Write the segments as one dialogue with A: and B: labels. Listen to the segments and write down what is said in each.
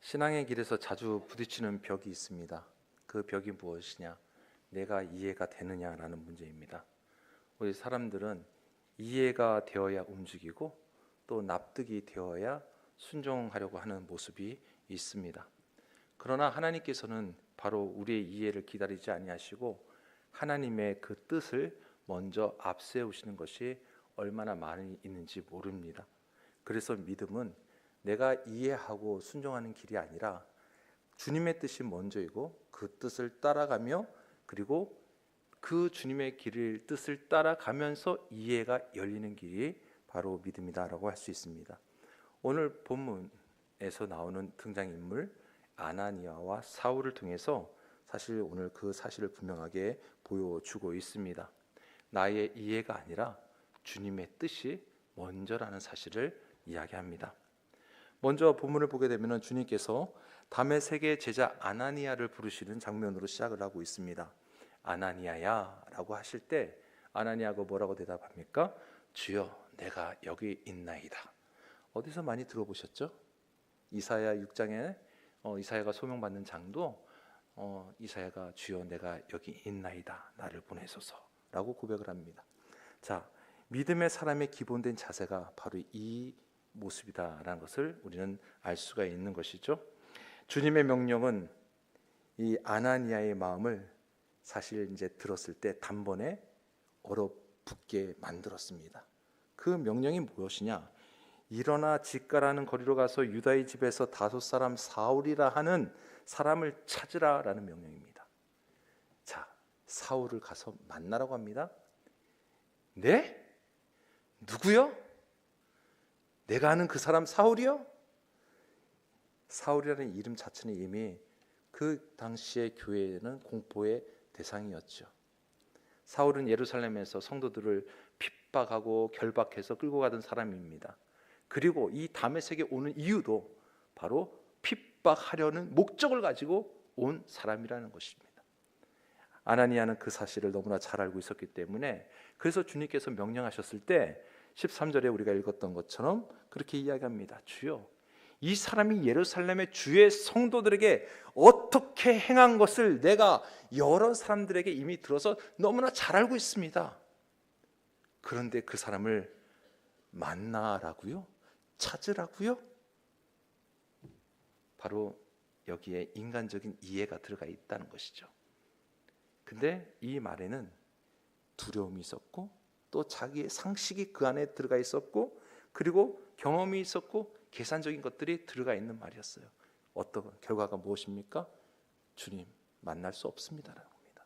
A: 신앙의 길에서 자주 부딪히는 벽이 있습니다. 그 벽이 무엇이냐? 내가 이해가 되느냐라는 문제입니다. 우리 사람들은 이해가 되어야 움직이고 또 납득이 되어야 순종하려고 하는 모습이 있습니다. 그러나 하나님께서는 바로 우리의 이해를 기다리지 아니하시고 하나님의 그 뜻을 먼저 앞세우시는 것이 얼마나 많이 있는지 모릅니다. 그래서 믿음은 내가 이해하고 순종하는 길이 아니라 주님의 뜻이 먼저이고 그 뜻을 따라가며 그리고 그 주님의 길을 뜻을 따라가면서 이해가 열리는 길이 바로 믿음이다라고 할 수 있습니다. 오늘 본문에서 나오는 등장인물 아나니아와 사울을 통해서 사실 오늘 그 사실을 분명하게 보여주고 있습니다. 나의 이해가 아니라 주님의 뜻이 먼저라는 사실을 이야기합니다. 먼저 본문을 보게 되면 주님께서 다메섹의 제자 아나니아를 부르시는 장면으로 시작을 하고 있습니다. 아나니아야 라고 하실 때 아나니아가 뭐라고 대답합니까? 주여 내가 여기 있나이다. 어디서 많이 들어보셨죠? 이사야 6장에 이사야가 소명받는 장도 이사야가 주여 내가 여기 있나이다 나를 보내소서 라고 고백을 합니다. 자, 믿음의 사람의 기본된 자세가 바로 이 모습이다라는 것을 우리는 알 수가 있는 것이죠. 주님의 명령은 이 아나니아의 마음을 사실 이제 들었을 때 단번에 얼어붙게 만들었습니다. 그 명령이 무엇이냐? 일어나 집가라는 거리로 가서 유다의 집에서 다섯 사람 사울이라 하는 사람을 찾으라라는 명령입니다. 자, 사울을 가서 만나라고 합니다. 네? 누구요? 내가 아는 그 사람 사울이요? 사울이라는 이름 자체는 이미 그 당시의 교회는 공포의 대상이었죠. 사울은 예루살렘에서 성도들을 핍박하고 결박해서 끌고 가던 사람입니다. 그리고 이 다메섹에 오는 이유도 바로 핍박하려는 목적을 가지고 온 사람이라는 것입니다. 아나니아는 그 사실을 너무나 잘 알고 있었기 때문에 그래서 주님께서 명령하셨을 때 13절에 우리가 읽었던 것처럼 그렇게 이야기합니다. 주여 이 사람이 예루살렘의 주의 성도들에게 어떻게 행한 것을 내가 여러 사람들에게 이미 들어서 너무나 잘 알고 있습니다. 그런데 그 사람을 만나라고요? 찾으라고요? 바로 여기에 인간적인 이해가 들어가 있다는 것이죠. 근데 이 말에는 두려움이 있었고 또 자기의 상식이 그 안에 들어가 있었고 그리고 경험이 있었고 계산적인 것들이 들어가 있는 말이었어요. 어떤 결과가 무엇입니까? 주님 만날 수 없습니다라는 겁니다.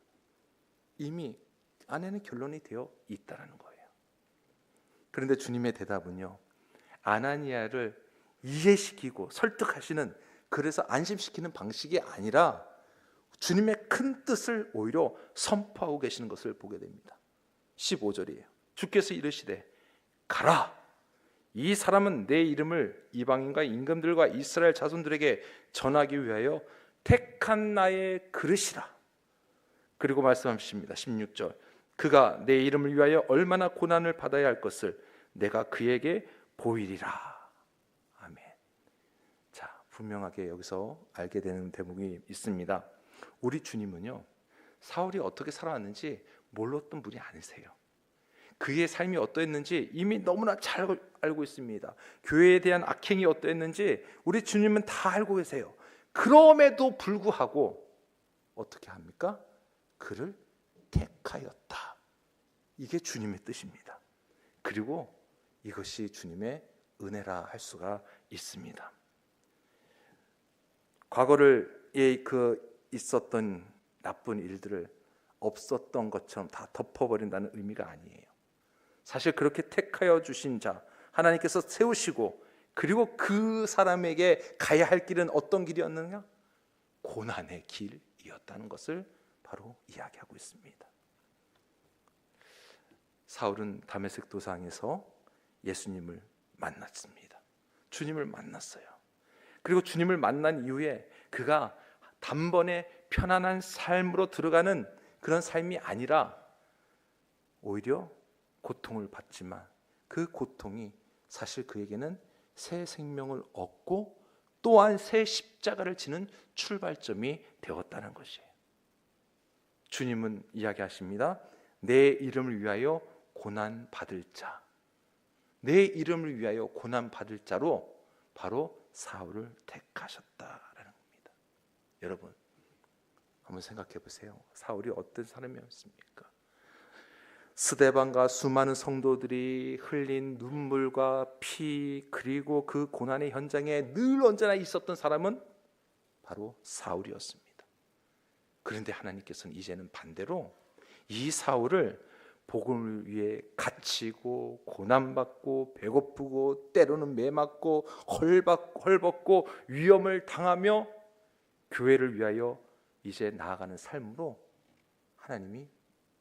A: 이미 안에는 결론이 되어 있다라는 거예요. 그런데 주님의 대답은요, 아나니아를 이해시키고 설득하시는, 그래서 안심시키는 방식이 아니라 주님의 큰 뜻을 오히려 선포하고 계시는 것을 보게 됩니다. 15절이에요. 주께서 이르시되 가라, 이 사람은 내 이름을 이방인과 임금들과 이스라엘 자손들에게 전하기 위하여 택한 나의 그릇이라. 그리고 말씀하십니다. 16절, 그가 내 이름을 위하여 얼마나 고난을 받아야 할 것을 내가 그에게 보이리라. 아멘. 자, 분명하게 여기서 알게 되는 대목이 있습니다. 우리 주님은요, 사울이 어떻게 살아왔는지 몰랐던 분이 아니세요. 그의 삶이 어떠했는지 이미 너무나 잘 알고 있습니다. 교회에 대한 악행이 어떠했는지 우리 주님은 다 알고 계세요. 그럼에도 불구하고 어떻게 합니까? 그를 택하였다. 이게 주님의 뜻입니다. 그리고 이것이 주님의 은혜라 할 수가 있습니다. 과거를 있었던 나쁜 일들을 없었던 것처럼 다 덮어버린다는 의미가 아니에요. 사실 그렇게 택하여 주신 자 하나님께서 세우시고 그리고 그 사람에게 가야 할 길은 어떤 길이었느냐? 고난의 길이었다는 것을 바로 이야기하고 있습니다. 사울은 다메섹 도상에서 예수님을 만났습니다. 주님을 만났어요. 그리고 주님을 만난 이후에 그가 단번에 편안한 삶으로 들어가는 그런 삶이 아니라 오히려 고통을 받지만 그 고통이 사실 그에게는 새 생명을 얻고 또한 새 십자가를 지는 출발점이 되었다는 것이에요. 주님은 이야기하십니다. 내 이름을 위하여 고난 받을 자, 내 이름을 위하여 고난 받을 자로 바로 사울을 택하셨다라는 겁니다. 여러분 한번 생각해 보세요. 사울이 어떤 사람이었습니까? 스데반과 수많은 성도들이 흘린 눈물과 피, 그리고 그 고난의 현장에 늘 언제나 있었던 사람은 바로 사울이었습니다. 그런데 하나님께서는 이제는 반대로 이 사울을 복음을 위해 갇히고 고난받고 배고프고 때로는 매맞고 헐벗고 위험을 당하며 교회를 위하여 이제 나아가는 삶으로 하나님이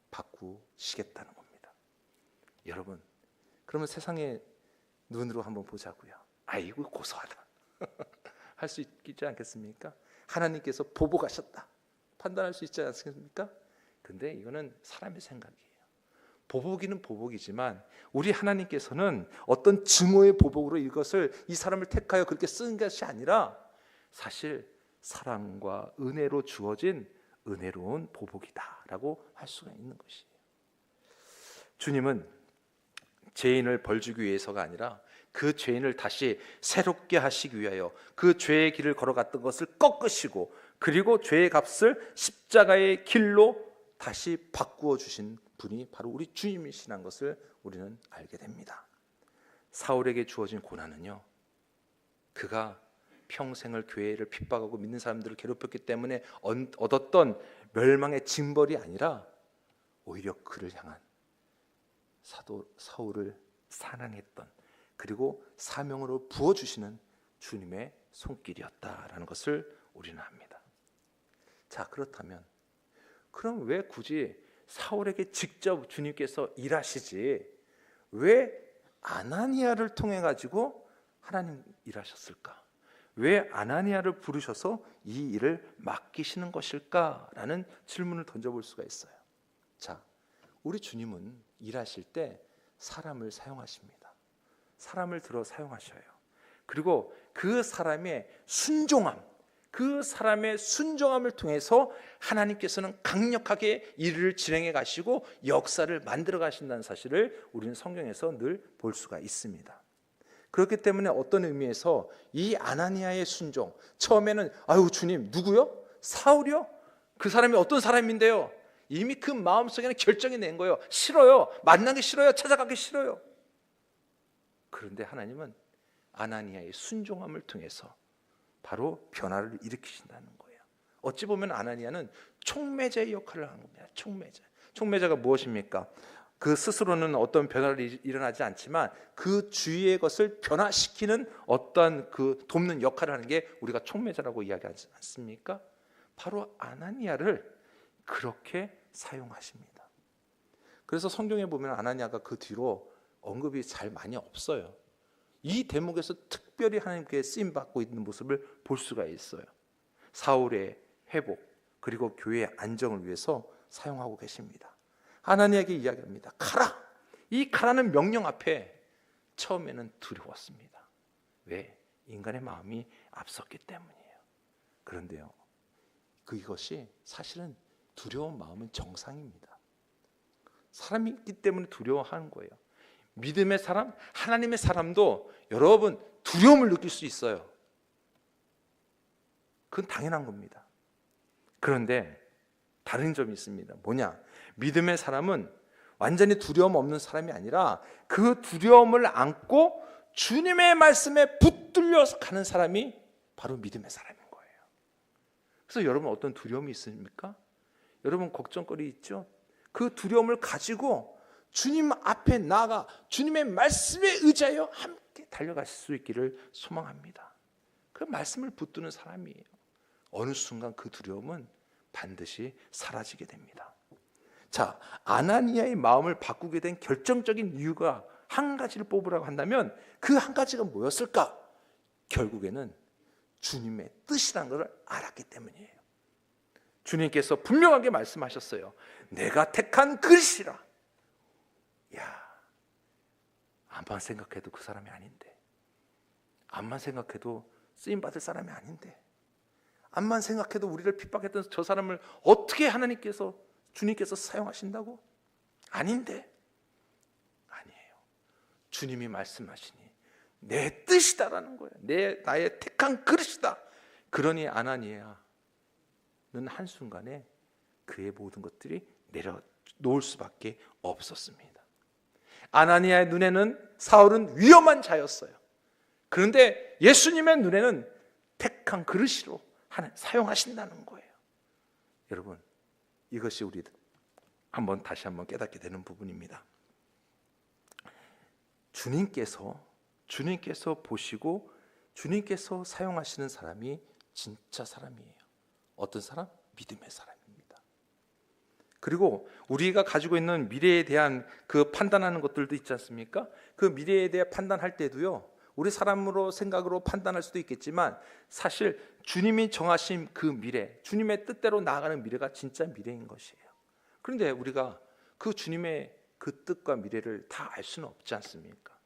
A: 바꾸시겠다는 겁니다. 여러분, 그러면 세상의 눈으로 한번 보자고요. 아이고 고소하다 할 수 있지 않겠습니까? 하나님께서 보복하셨다 판단할 수 있지 않습니까? 근데 이거는 사람의 생각이에요. 보복이는 보복이지만 우리 하나님께서는 어떤 증오의 보복으로 이것을 이 사람을 택하여 그렇게 쓴 것이 아니라 사실 사랑과 은혜로 주어진 은혜로운 보복이다라고 할 수가 있는 것이에요. 주님은 죄인을 벌주기 위해서가 아니라 그 죄인을 다시 새롭게 하시기 위하여 그 죄의 길을 걸어갔던 것을 꺾으시고 그리고 죄의 값을 십자가의 길로 다시 바꾸어 주신 분이 바로 우리 주님이시라는 것을 우리는 알게 됩니다. 사울에게 주어진 고난은요, 그가 평생을 교회를 핍박하고 믿는 사람들을 괴롭혔기 때문에 얻었던 멸망의 징벌이 아니라 오히려 그를 향한 사도 사울을 사랑했던 그리고 사명으로 부어주시는 주님의 손길이었다라는 것을 우리는 압니다. 자, 그렇다면 그럼 왜 굳이 사울에게 직접 주님께서 일하시지 왜 아나니아를 통해 가지고 하나님 일하셨을까? 왜 아나니아를 부르셔서 이 일을 맡기시는 것일까라는 질문을 던져볼 수가 있어요. 자, 우리 주님은 일하실 때 사람을 사용하십니다. 사람을 들어 사용하셔요. 그리고 그 사람의 순종함, 그 사람의 순종함을 통해서 하나님께서는 강력하게 일을 진행해 가시고 역사를 만들어 가신다는 사실을 우리는 성경에서 늘 볼 수가 있습니다. 그렇기 때문에 어떤 의미에서 이 아나니아의 순종, 처음에는 아유 주님 누구요? 사울이요? 그 사람이 어떤 사람인데요? 이미 그 마음속에는 결정이 낸 거예요. 싫어요. 만나기 싫어요. 찾아가기 싫어요. 그런데 하나님은 아나니아의 순종함을 통해서 바로 변화를 일으키신다는 거예요. 어찌 보면 아나니아는 촉매자의 역할을 하는 겁니다. 촉매자가 무엇입니까? 그 스스로는 어떤 변화를 일어나지 않지만 그 주위의 것을 변화시키는 어떤 그 돕는 역할을 하는 게 우리가 촉매자라고 이야기하지 않습니까? 바로 아나니아를 그렇게 사용하십니다. 그래서 성경에 보면 아나니아가 그 뒤로 언급이 잘 많이 없어요. 이 대목에서 특별히 하나님께 쓰임 받고 있는 모습을 볼 수가 있어요. 사울의 회복 그리고 교회의 안정을 위해서 사용하고 계십니다. 아나니아에게 이야기합니다. 가라! 이 가라는 명령 앞에 처음에는 두려웠습니다. 왜? 인간의 마음이 앞섰기 때문이에요. 그런데요, 이것이 사실은 두려운 마음은 정상입니다. 사람이 있기 때문에 두려워하는 거예요. 믿음의 사람, 하나님의 사람도 여러분 두려움을 느낄 수 있어요. 그건 당연한 겁니다. 그런데 다른 점이 있습니다. 뭐냐? 믿음의 사람은 완전히 두려움 없는 사람이 아니라 그 두려움을 안고 주님의 말씀에 붙들려서 가는 사람이 바로 믿음의 사람인 거예요. 그래서 여러분 어떤 두려움이 있습니까? 여러분 걱정거리 있죠? 그 두려움을 가지고 주님 앞에 나아가 주님의 말씀에 의지하여 함께 달려가실 수 있기를 소망합니다. 그 말씀을 붙드는 사람이에요. 어느 순간 그 두려움은 반드시 사라지게 됩니다. 자, 아나니아의 마음을 바꾸게 된 결정적인 이유가 한 가지를 뽑으라고 한다면 그 한 가지가 뭐였을까? 결국에는 주님의 뜻이라는 것을 알았기 때문이에요. 주님께서 분명하게 말씀하셨어요. 내가 택한 그릇이라. 야, 암만 생각해도 그 사람이 아닌데, 암만 생각해도 쓰임 받을 사람이 아닌데, 암만 생각해도 우리를 핍박했던 저 사람을 어떻게 주님께서 사용하신다고? 아닌데. 아니에요. 주님이 말씀하시니 내 뜻이다라는 거예요. 나의 택한 그릇이다. 그러니 아나니아는 한순간에 그의 모든 것들이 내려놓을 수밖에 없었습니다. 아나니아의 눈에는 사울은 위험한 자였어요. 그런데 예수님의 눈에는 택한 그릇으로 사용하신다는 거예요. 여러분, 이것이 우리 다시 한번 깨닫게 되는 부분입니다. 주님께서 보시고 주님께서 사용하시는 사람이 진짜 사람이에요. 어떤 사람? 믿음의 사람입니다. 그리고 우리가 가지고 있는 미래에 대한 그 판단하는 것들도 있지 않습니까? 그 미래에 대해 판단할 때도요, 우리 사람으로 생각으로 판단할 수도 있겠지만 사실 주님이 정하신 그 미래, 주님의 뜻대로 나아가는 미래가 진짜 미래인 것이에요. 그런데 우리가 그 주님의 그 뜻과 미래를 다 알 수는 없지 않습니까?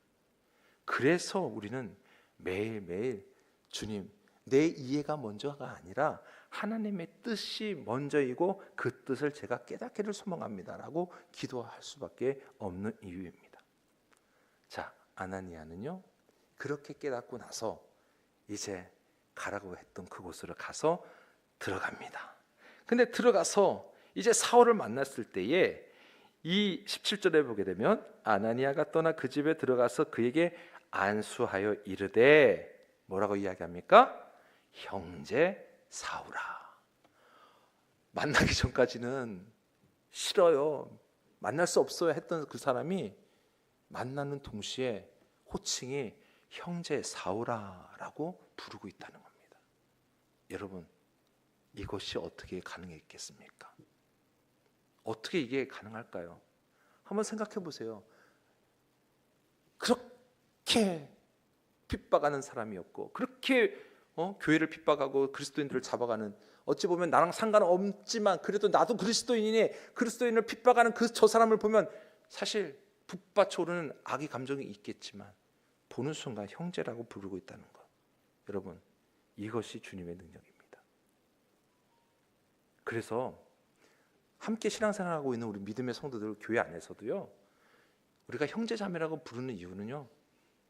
A: 그래서 우리는 매일매일 주님, 내 이해가 먼저가 아니라 하나님의 뜻이 먼저이고 그 뜻을 제가 깨닫기를 소망합니다라고 기도할 수밖에 없는 이유입니다. 자, 아나니아는요, 그렇게 깨닫고 나서 이제 가라고 했던 그곳으로 가서 들어갑니다. 근데 들어가서 이제 사울을 만났을 때에 이 17절에 보게 되면 아나니아가 떠나 그 집에 들어가서 그에게 안수하여 이르되, 뭐라고 이야기합니까? 형제 사울아. 만나기 전까지는 싫어요, 만날 수 없어요 했던 그 사람이 만나는 동시에 호칭이 형제 사울아라고 부르고 있다는 겁니다. 여러분, 이것이 어떻게 가능했겠습니까? 어떻게 이게 가능할까요? 한번 생각해 보세요. 그렇게 핍박하는 사람이었고, 그렇게 교회를 핍박하고 그리스도인들을 잡아가는, 어찌 보면 나랑 상관없지만 그래도 나도 그리스도인이니 그리스도인을 핍박하는 저 사람을 보면 사실 북받쳐오르는 악의 감정이 있겠지만 보는 순간 형제라고 부르고 있다는 것, 여러분, 이것이 주님의 능력입니다. 그래서 함께 신앙생활하고 있는 우리 믿음의 성도들, 교회 안에서도요, 우리가 형제자매라고 부르는 이유는요,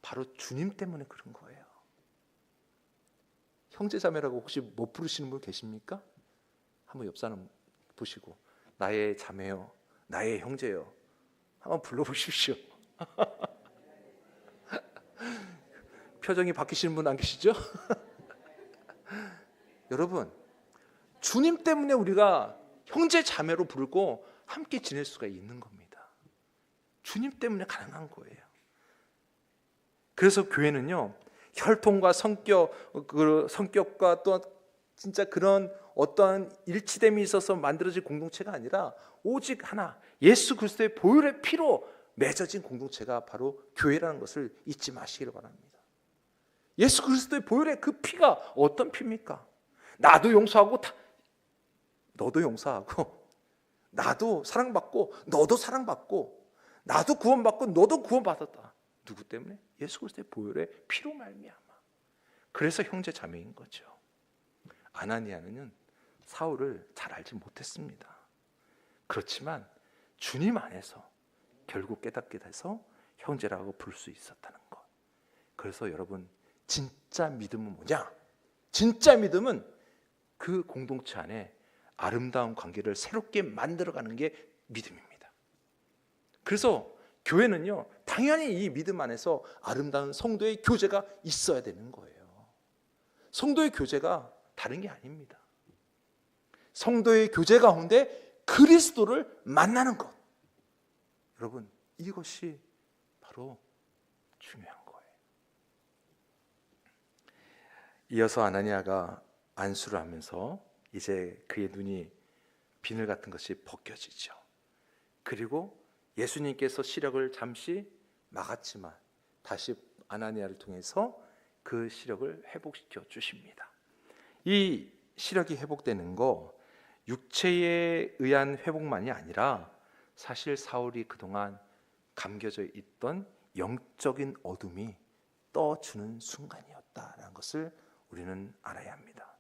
A: 바로 주님 때문에 그런 거예요. 형제자매라고 혹시 못 부르시는 분 계십니까? 한번 옆 사람 보시고 나의 자매요, 나의 형제요, 한번 불러보십시오. 표정이 바뀌시는 분 안 계시죠? 여러분, 주님 때문에 우리가 형제 자매로 부르고 함께 지낼 수가 있는 겁니다. 주님 때문에 가능한 거예요. 그래서 교회는요, 혈통과 성격과 또 진짜 그런 어떠한 일치됨이 있어서 만들어진 공동체가 아니라 오직 하나, 예수 그리스도의 보혈의 피로 맺어진 공동체가 바로 교회라는 것을 잊지 마시기를 바랍니다. 예수 그리스도의 보혈의 그 피가 어떤 피입니까? 나도 용서하고 너도 용서하고, 나도 사랑받고 너도 사랑받고, 나도 구원받고 너도 구원받았다. 누구 때문에? 예수 그리스도의 보혈의 피로 말미암아. 그래서 형제 자매인 거죠. 아나니아는 사울을 잘 알지 못했습니다. 그렇지만 주님 안에서 결국 깨닫게 돼서 형제라고 부를 수 있었다는 것. 그래서 여러분, 진짜 믿음은 뭐냐? 진짜 믿음은 그 공동체 안에 아름다운 관계를 새롭게 만들어가는 게 믿음입니다. 그래서 교회는요, 당연히 이 믿음 안에서 아름다운 성도의 교제가 있어야 되는 거예요. 성도의 교제가 다른 게 아닙니다. 성도의 교제 가운데 그리스도를 만나는 것, 여러분, 이것이 바로 중요한 거예요. 이어서 아나니아가 안수를 하면서 이제 그의 눈이, 비늘 같은 것이 벗겨지죠. 그리고 예수님께서 시력을 잠시 막았지만 다시 아나니아를 통해서 그 시력을 회복시켜 주십니다. 이 시력이 회복되는 거 육체에 의한 회복만이 아니라 사실 사울이 그동안 감겨져 있던 영적인 어둠이 떠주는 순간이었다라는 것을 우리는 알아야 합니다.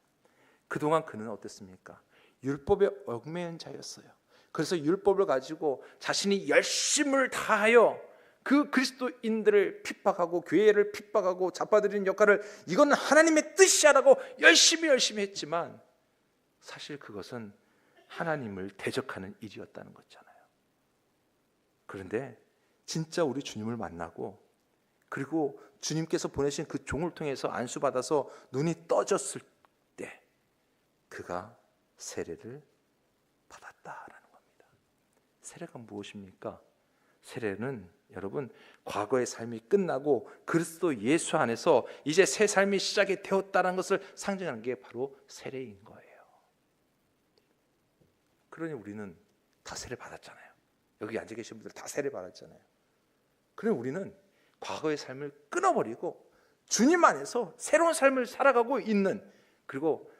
A: 그동안 그는 어땠습니까? 율법에 얽매인 자였어요. 그래서 율법을 가지고 자신이 열심을 다하여 그 그리스도인들을 핍박하고 교회를 핍박하고 잡아들이는 역할을 이건 하나님의 뜻이야라고 열심히 했지만 사실 그것은 하나님을 대적하는 일이었다는 거잖아요. 그런데 진짜 우리 주님을 만나고 그리고 주님께서 보내신 그 종을 통해서 안수받아서 눈이 떠졌을 때 그가 세례를 받았다라는 겁니다. 세례가 무엇입니까? 세례는 여러분 과거의 삶이 끝나고 그리스도 예수 안에서 이제 새 삶이 시작이 되었다는 것을 상징하는 게 바로 세례인 거예요. 그러니 우리는 다 세례 받았잖아요. 여기 앉아 계신 분들 다 세례 받았잖아요. 그러니 우리는 과거의 삶을 끊어버리고 주님 안에서 새로운 삶을 살아가고 있는, 그리고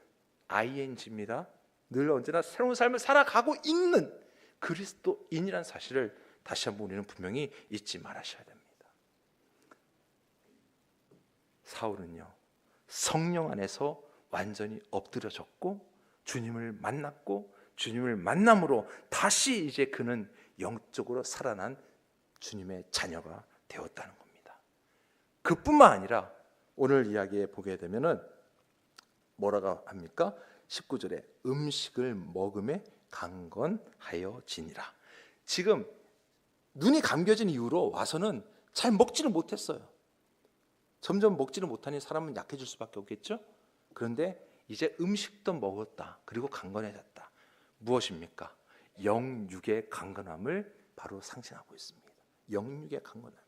A: ING입니다. 늘 언제나 새로운 삶을 살아가고 있는 그리스도인이라는 사실을 다시 한번 우리는 분명히 잊지 말아셔야 됩니다. 사울은요 성령 안에서 완전히 엎드려졌고 주님을 만났고 주님을 만남으로 다시 이제 그는 영적으로 살아난 주님의 자녀가 되었다는 겁니다. 그뿐만 아니라 오늘 이야기에 보게 되면은 뭐라고 합니까? 19절에 음식을 먹음에 강건하여지니라. 지금 눈이 감겨진 이후로 와서는 잘 먹지는 못했어요. 점점 먹지는 못하니 사람은 약해질 수밖에 없겠죠. 그런데 이제 음식도 먹었다. 그리고 강건해졌다. 무엇입니까? 영육의 강건함을 바로 상징하고 있습니다. 영육의 강건함이에요.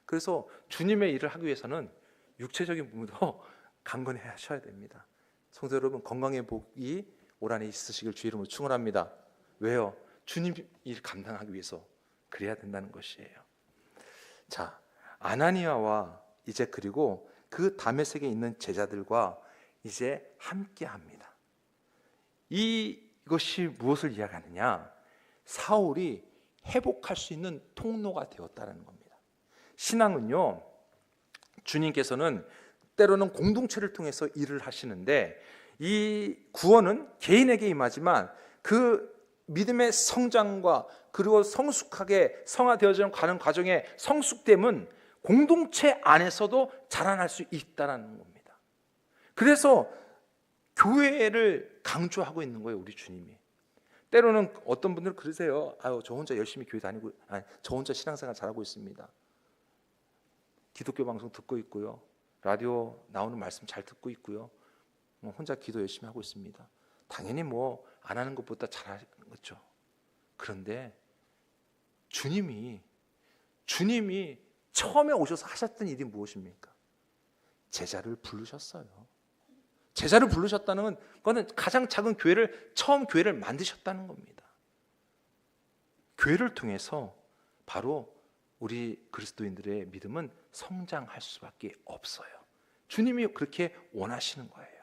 A: 그래서 주님의 일을 하기 위해서는 육체적인 부분도 강건해하셔야 됩니다. 성도 여러분, 건강의 복이 올 한해 있으시길 주의 이름으로 축원합니다. 왜요? 주님 일 감당하기 위해서 그래야 된다는 것이에요. 자, 아나니아와 이제 그리고 그 다메섹에 있는 제자들과 이제 함께합니다. 이것이 무엇을 이야기하느냐? 사울이 회복할 수 있는 통로가 되었다는 겁니다. 신앙은요, 주님께서는 때로는 공동체를 통해서 일을 하시는데 이 구원은 개인에게 임하지만 그 믿음의 성장과 그리고 성숙하게 성화되어지는 가는 과정의 성숙됨은 공동체 안에서도 자라날 수 있다는 겁니다. 그래서 교회를 강조하고 있는 거예요, 우리 주님이. 때로는 어떤 분들은 그러세요. 저 혼자 열심히 교회 다니고, 저 혼자 신앙생활 잘하고 있습니다. 기독교 방송 듣고 있고요, 라디오 나오는 말씀 잘 듣고 있고요, 혼자 기도 열심히 하고 있습니다. 당연히 뭐 안 하는 것보다 잘하는 거죠. 그런데 주님이 처음에 오셔서 하셨던 일이 무엇입니까? 제자를 부르셨어요. 제자를 부르셨다는 것은 가장 작은 처음 교회를 만드셨다는 겁니다. 교회를 통해서 바로 우리 그리스도인들의 믿음은 성장할 수밖에 없어요. 주님이 그렇게 원하시는 거예요.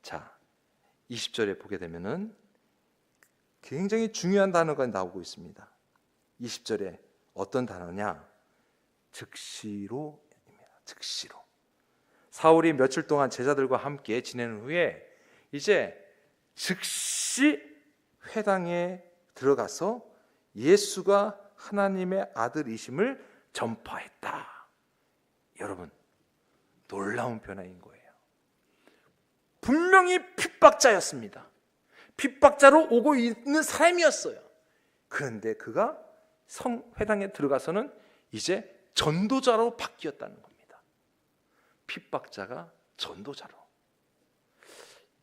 A: 자, 20절에 보게 되면은 굉장히 중요한 단어가 나오고 있습니다. 20절에 어떤 단어냐? 즉시로입니다. 즉시로. 사울이 며칠 동안 제자들과 함께 지낸 후에 이제 즉시 회당에 들어가서 예수가 하나님의 아들이심을 전파했다. 여러분, 놀라운 변화인 거예요. 분명히 핍박자였습니다. 핍박자로 오고 있는 사람이었어요. 그런데 그가 회당에 들어가서는 이제 전도자로 바뀌었다는 겁니다. 핍박자가 전도자로.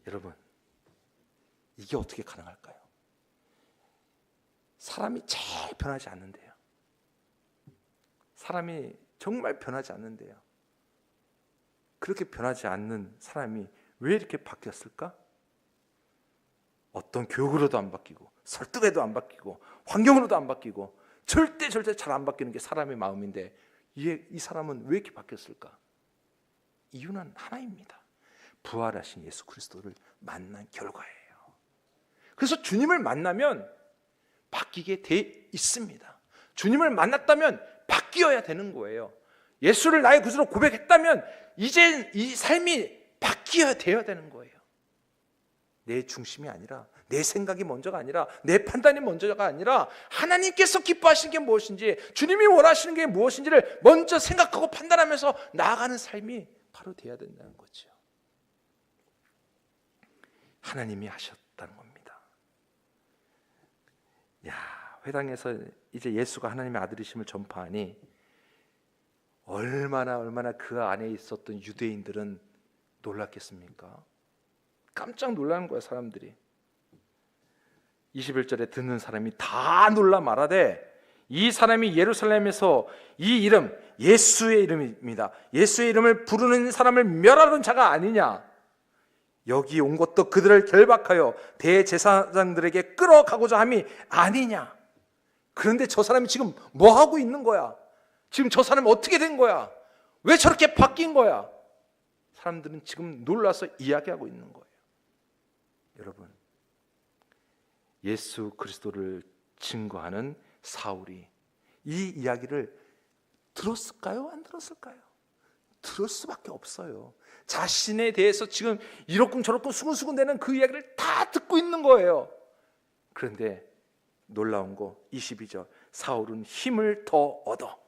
A: 여러분, 이게 어떻게 가능할까요? 사람이 제일 변하지 않는데요. 사람이 정말 변하지 않는데요. 그렇게 변하지 않는 사람이 왜 이렇게 바뀌었을까? 어떤 교육으로도 안 바뀌고 설득에도 안 바뀌고 환경으로도 안 바뀌고 절대 잘 안 바뀌는 게 사람의 마음인데 이 사람은 왜 이렇게 바뀌었을까? 이유는 하나입니다. 부활하신 예수 그리스도를 만난 결과예요. 그래서 주님을 만나면 바뀌게 돼 있습니다. 주님을 만났다면 바뀌어야 되는 거예요. 예수를 나의 구주로 고백했다면 이제 이 삶이 바뀌어야 돼야 되는 거예요. 내 중심이 아니라, 내 생각이 먼저가 아니라, 내 판단이 먼저가 아니라 하나님께서 기뻐하시는 게 무엇인지, 주님이 원하시는 게 무엇인지를 먼저 생각하고 판단하면서 나아가는 삶이 바로 돼야 된다는 거죠. 하나님이 하셨다는 겁니다. 야, 회당에서 이제 예수가 하나님의 아들이심을 전파하니 얼마나 그 안에 있었던 유대인들은 놀랐겠습니까? 깜짝 놀라는 거야, 사람들이. 21절에 듣는 사람이 다 놀라 말하되, 이 사람이 예루살렘에서 이 이름, 예수의 이름입니다, 예수의 이름을 부르는 사람을 멸하는 자가 아니냐, 여기 온 것도 그들을 결박하여 대제사장들에게 끌어가고자 함이 아니냐. 그런데 저 사람이 지금 뭐 하고 있는 거야? 지금 저 사람이 어떻게 된 거야? 왜 저렇게 바뀐 거야? 사람들은 지금 놀라서 이야기하고 있는 거예요. 여러분, 예수 그리스도를 증거하는 사울이 이 이야기를 들었을까요? 안 들었을까요? 들을 수밖에 없어요. 자신에 대해서 지금 이렇군 저렇군 수근수근 대는 그 이야기를 다 듣고 있는 거예요. 그런데 놀라운 거 22절, 사울은 힘을 더 얻어.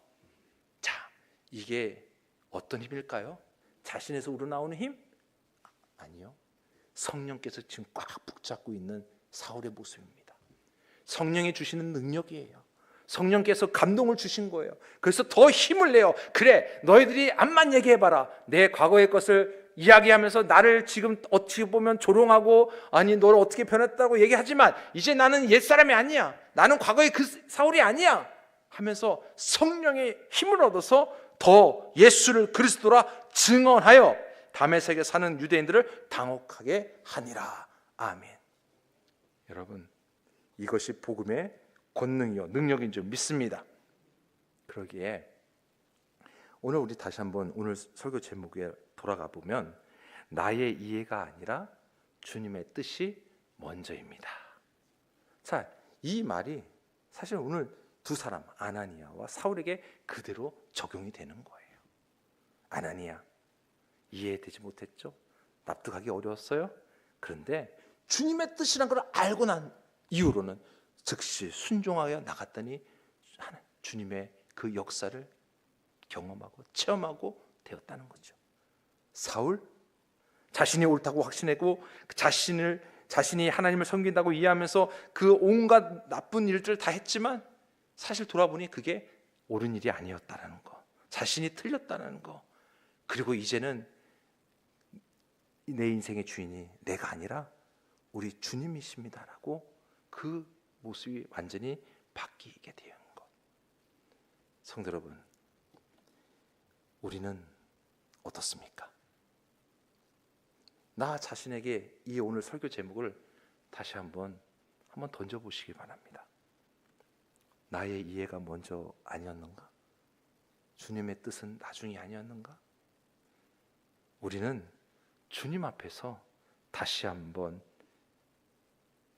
A: 자, 이게 어떤 힘일까요? 자신에서 우러나오는 힘? 아니요. 성령께서 지금 꽉 붙잡고 있는 사울의 모습입니다. 성령이 주시는 능력이에요. 성령께서 감동을 주신 거예요. 그래서 더 힘을 내요. 그래, 너희들이 암만 얘기해봐라. 내 과거의 것을 이야기하면서 나를 지금 어떻게 보면 조롱하고, 아니 너를 어떻게 변했다고 얘기하지만 이제 나는 옛사람이 아니야, 나는 과거의 그 사울이 아니야 하면서 성령의 힘을 얻어서 더 예수를 그리스도라 증언하여 다메섹에 사는 유대인들을 당혹하게 하니라. 아멘. 여러분, 이것이 복음의 권능이요 능력인 줄 믿습니다. 그러기에 오늘 우리 다시 한번 오늘 설교 제목에 돌아가 보면, 나의 이해가 아니라 주님의 뜻이 먼저입니다. 자, 이 말이 사실 오늘 두 사람, 아나니아와 사울에게 그대로 적용이 되는 거예요. 아나니아, 이해되지 못했죠? 납득하기 어려웠어요? 그런데 주님의 뜻이란 걸 알고 난 이후로는 즉시 순종하여 나갔더니 주님의 그 역사를 경험하고 체험하고 되었다는 거죠. 사울, 자신이 옳다고 확신하고 자신이 하나님을 섬긴다고 이해하면서 그 온갖 나쁜 일들을 다 했지만 사실 돌아보니 그게 옳은 일이 아니었다는 거, 자신이 틀렸다는 거, 그리고 이제는 내 인생의 주인이 내가 아니라 우리 주님이십니다라고 그 모습이 완전히 바뀌게 되는 것. 성도 여러분, 우리는 어떻습니까? 나 자신에게 이 오늘 설교 제목을 다시 한번 던져보시기 바랍니다. 나의 이해가 먼저 아니었는가? 주님의 뜻은 나중이 아니었는가? 우리는 주님 앞에서 다시 한번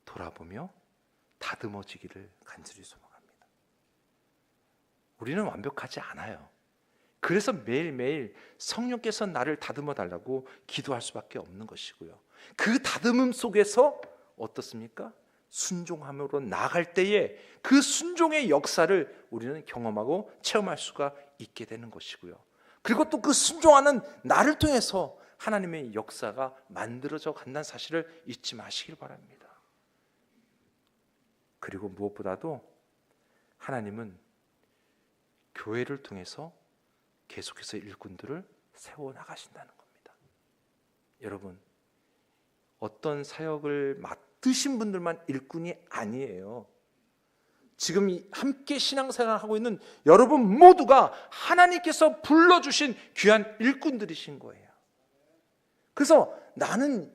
A: 돌아보며 다듬어지기를 간절히 소망합니다. 우리는 완벽하지 않아요. 그래서 매일매일 성령께서 나를 다듬어 달라고 기도할 수밖에 없는 것이고요. 그 다듬음 속에서 어떻습니까? 순종함으로 나아갈 때에 그 순종의 역사를 우리는 경험하고 체험할 수가 있게 되는 것이고요. 그리고 또 그 순종하는 나를 통해서 하나님의 역사가 만들어져 간다는 사실을 잊지 마시길 바랍니다. 그리고 무엇보다도 하나님은 교회를 통해서 계속해서 일꾼들을 세워나가신다는 겁니다. 여러분, 어떤 사역을 맡으신 분들만 일꾼이 아니에요. 지금 함께 신앙생활을 하고 있는 여러분 모두가 하나님께서 불러주신 귀한 일꾼들이신 거예요. 그래서 나는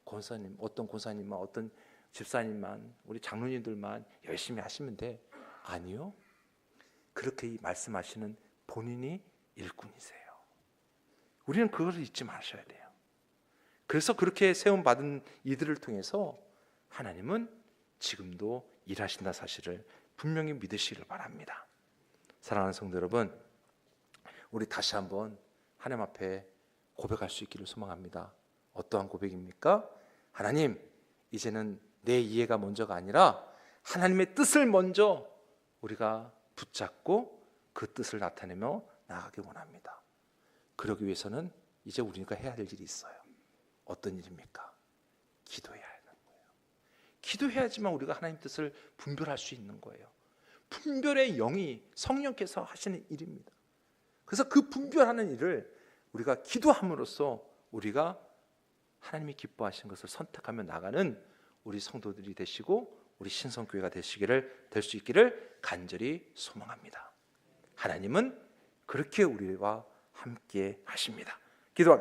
A: 권사님, 어떤 권사님만, 어떤 집사님만, 우리 장로님들만 열심히 하시면 돼. 아니요. 그렇게 말씀하시는 본인이 일꾼이세요. 우리는 그것을 잊지 마셔야 돼요. 그래서 그렇게 세움받은 이들을 통해서 하나님은 지금도 일하신다 사실을 분명히 믿으시길 바랍니다. 사랑하는 성도 여러분, 우리 다시 한번 하나님 앞에 고백할 수 있기를 소망합니다. 어떠한 고백입니까? 하나님, 이제는 내 이해가 먼저가 아니라 하나님의 뜻을 먼저 우리가 붙잡고 그 뜻을 나타내며 나아가기 원합니다. 그러기 위해서는 이제 우리가 해야 할 일이 있어요. 어떤 일입니까? 기도해야 하는 거예요. 기도해야지만 우리가 하나님 뜻을 분별할 수 있는 거예요. 분별의 영이 성령께서 하시는 일입니다. 그래서 그 분별하는 일을 우리가 기도함으로써 우리가 하나님이 기뻐하시는 것을 선택하며 나가는 우리 성도들이 되시고 우리 신성교회가 될 수 있기를 간절히 소망합니다. 하나님은 그렇게 우리와 함께 하십니다. 기도하겠습니다.